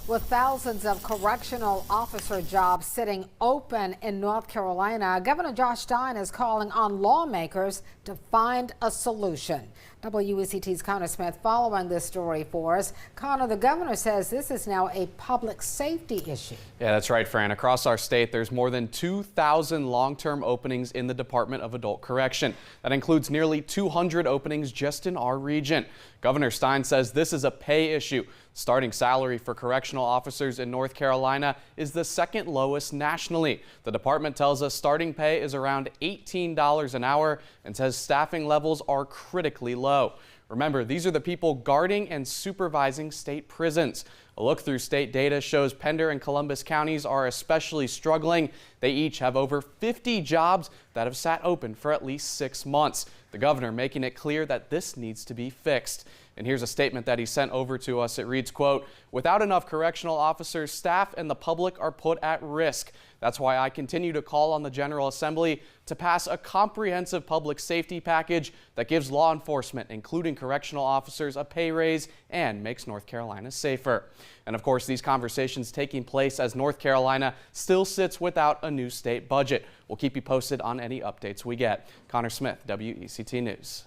With thousands of correctional officer jobs sitting open in North Carolina, Governor Stein is calling on lawmakers to find a solution. WECT's Connor Smith following this story for us. Connor, the governor says this is now a public safety issue. Yeah, that's right, Fran. Across our state, there's more than 2,000 long-term openings in the Department of Adult Correction. That includes nearly 200 openings just in our region. Governor Stein says this is a pay issue. Starting salary for correctional officers in North Carolina is the second lowest nationally. The department tells us starting pay is around $18 an hour and says staffing levels are critically low. Remember, these are the people guarding and supervising state prisons. A look through state data shows Pender and Columbus counties are especially struggling. They each have over 50 jobs that have sat open for at least 6 months. The governor making it clear that this needs to be fixed. And here's a statement that he sent over to us. It reads, quote, "Without enough correctional officers, staff and the public are put at risk. That's why I continue to call on the General Assembly to pass a comprehensive public safety package that gives law enforcement, including correctional officers, a pay raise and makes North Carolina safer." And of course, these conversations taking place as North Carolina still sits without a new state budget. We'll keep you posted on any updates we get. Connor Smith, WECT News.